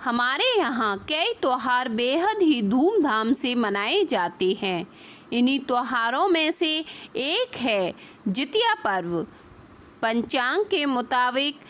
हमारे यहाँ कई त्योहार बेहद ही धूमधाम से मनाए जाते हैं। इन्हीं त्योहारों में से एक है जितिया पर्व। पंचांग के मुताबिक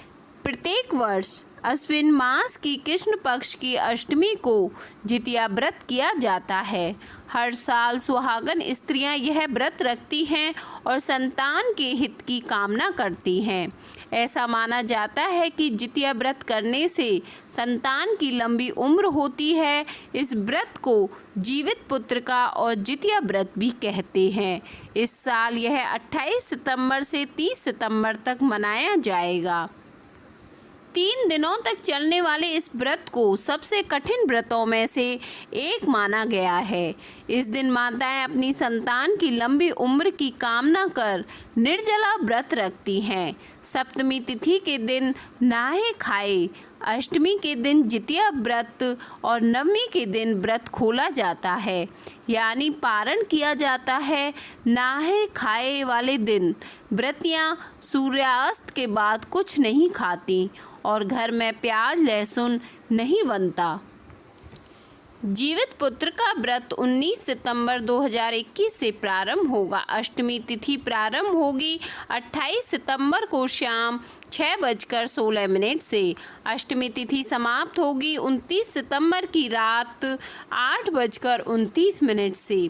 प्रत्येक वर्ष अश्विन मास की कृष्ण पक्ष की अष्टमी को जितिया व्रत किया जाता है। हर साल सुहागन स्त्रियां यह व्रत रखती हैं और संतान के हित की कामना करती हैं। ऐसा माना जाता है कि जितिया व्रत करने से संतान की लंबी उम्र होती है। इस व्रत को जीवित पुत्र का और जितिया व्रत भी कहते हैं। इस साल यह 28 सितंबर से 30 सितंबर तक मनाया जाएगा। 3 दिनों तक चलने वाले इस व्रत को सबसे कठिन व्रतों में से एक माना गया है। इस दिन माताएं अपनी संतान की लंबी उम्र की कामना कर निर्जला व्रत रखती हैं। सप्तमी तिथि के दिन नहाए खाए, अष्टमी के दिन जितिया व्रत और नवमी के दिन व्रत खोला जाता है, यानी पारण किया जाता है। नहाए खाए वाले दिन व्रतियाँ सूर्यास्त के बाद कुछ नहीं खाती और घर में प्याज लहसुन नहीं बनता। जीवित पुत्र का व्रत 19 सितंबर 2021 से प्रारंभ होगा। अष्टमी तिथि प्रारंभ होगी 28 सितंबर को शाम 6:16 से। अष्टमी तिथि समाप्त होगी 29 सितंबर की रात 8:29 से।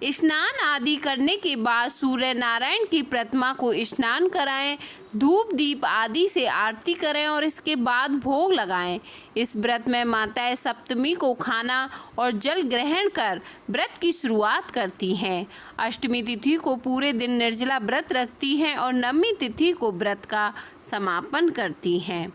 स्नान आदि करने के बाद सूर्य नारायण की प्रतिमा को स्नान कराएं, धूप दीप आदि से आरती करें और इसके बाद भोग लगाएं। इस व्रत में माताएं सप्तमी को खाना और जल ग्रहण कर व्रत की शुरुआत करती हैं। अष्टमी तिथि को पूरे दिन निर्जला व्रत रखती हैं और नवमी तिथि को व्रत का समापन करती हैं।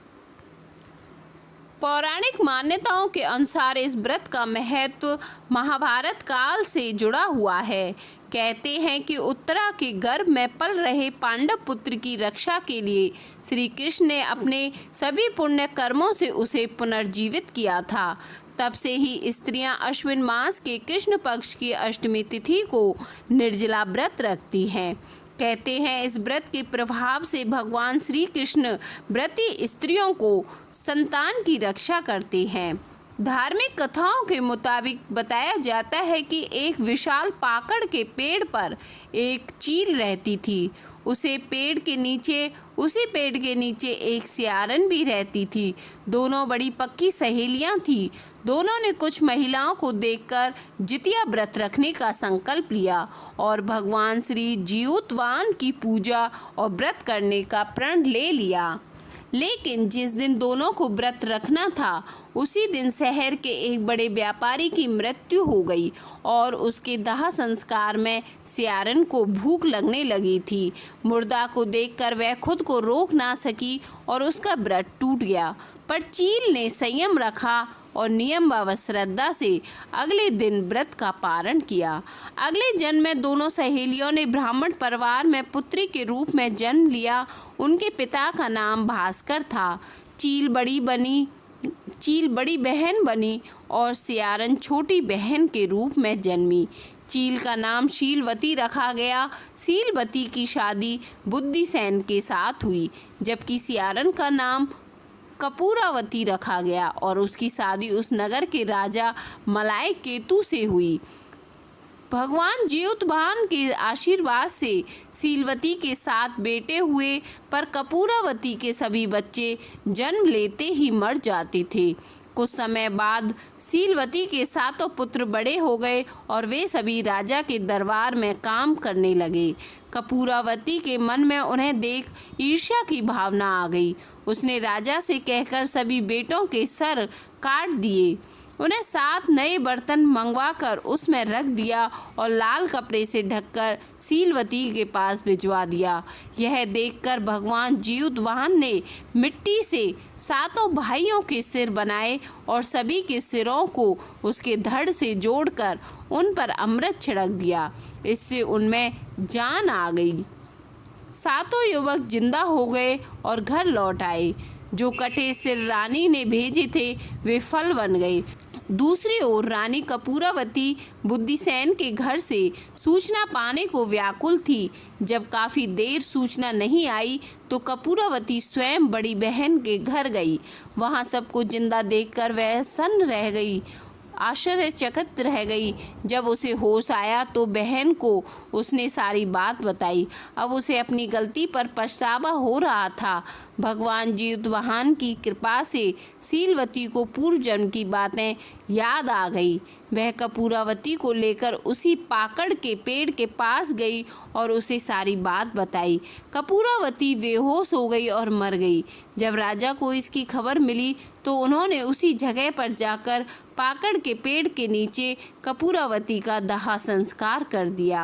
पौराणिक मान्यताओं के अनुसार इस व्रत का महत्व महाभारत काल से जुड़ा हुआ है। कहते हैं कि उत्तरा के गर्भ में पल रहे पांडव पुत्र की रक्षा के लिए श्री कृष्ण ने अपने सभी पुण्य कर्मों से उसे पुनर्जीवित किया था। तब से ही स्त्रियां अश्विन मास के कृष्ण पक्ष की अष्टमी तिथि को निर्जला व्रत रखती हैं। कहते हैं इस व्रत के प्रभाव से भगवान श्री कृष्ण व्रती स्त्रियों को संतान की रक्षा करते हैं। धार्मिक कथाओं के मुताबिक बताया जाता है कि एक विशाल पाकड़ के पेड़ पर एक चील रहती थी। उसी पेड़ के नीचे एक सियारन भी रहती थी। दोनों बड़ी पक्की सहेलियां थीं। दोनों ने कुछ महिलाओं को देखकर जितिया व्रत रखने का संकल्प लिया और भगवान श्री जीउतवान की पूजा और व्रत करने का प्रण ले लिया। लेकिन जिस दिन दोनों को व्रत रखना था उसी दिन शहर के एक बड़े व्यापारी की मृत्यु हो गई और उसके दाह संस्कार में सियारन को भूख लगने लगी थी। मुर्दा को देखकर वह खुद को रोक ना सकी और उसका व्रत टूट गया। पर चील ने संयम रखा और नियम व श्रद्धा से अगले दिन व्रत का पारण किया। अगले जन्म में दोनों सहेलियों ने ब्राह्मण परिवार में पुत्री के रूप में जन्म लिया। उनके पिता का नाम भास्कर था। चील बड़ी बहन बनी और सियारन छोटी बहन के रूप में जन्मी। चील का नाम शीलवती रखा गया। शीलवती की शादी बुद्धिसेन के साथ हुई, जबकि सियारन का नाम कपूरावती रखा गया और उसकी शादी उस नगर के राजा मलाय केतु से हुई। भगवान जीउतवान के आशीर्वाद से शीलवती के 7 बेटे हुए, पर कपूरावती के सभी बच्चे जन्म लेते ही मर जाते थे। कुछ समय बाद शीलवती के 7 पुत्र बड़े हो गए और वे सभी राजा के दरबार में काम करने लगे। कपूरावती के मन में उन्हें देख ईर्ष्या की भावना आ गई। उसने राजा से कहकर सभी बेटों के सर काट दिए। उन्हें 7 नए बर्तन मंगवाकर उसमें रख दिया और लाल कपड़े से ढककर शीलवती के पास भिजवा दिया। यह देखकर भगवान जीउतवान ने मिट्टी से 7 भाइयों के सिर बनाए और सभी के सिरों को उसके धड़ से जोड़कर उन पर अमृत छिड़क दिया। इससे उनमें जान आ गई। 7 युवक जिंदा हो गए और घर लौट आए। जो कटे सिर रानी ने भेजे थे वे फल बन गए। दूसरी ओर रानी कपूरावती बुद्धिसेन के घर से सूचना पाने को व्याकुल थी। जब काफ़ी देर सूचना नहीं आई तो कपूरावती स्वयं बड़ी बहन के घर गई। वहां सबको जिंदा देखकर वह सन्न रह गई, आश्चर्यचकित रह गई। जब उसे होश आया तो बहन को उसने सारी बात बताई। अब उसे अपनी गलती पर पछतावा हो रहा था। भगवान जीतवाहन की कृपा से शीलवती को पूर्व जन्म की बातें याद आ गई। वह कपूरावती को लेकर उसी पाकड़ के पेड़ के पास गई और उसे सारी बात बताई। कपूरावती बेहोश हो गई और मर गई। जब राजा को इसकी खबर मिली तो उन्होंने उसी जगह पर जाकर पाकड़ के पेड़ के नीचे कपूरावती का दाह संस्कार कर दिया।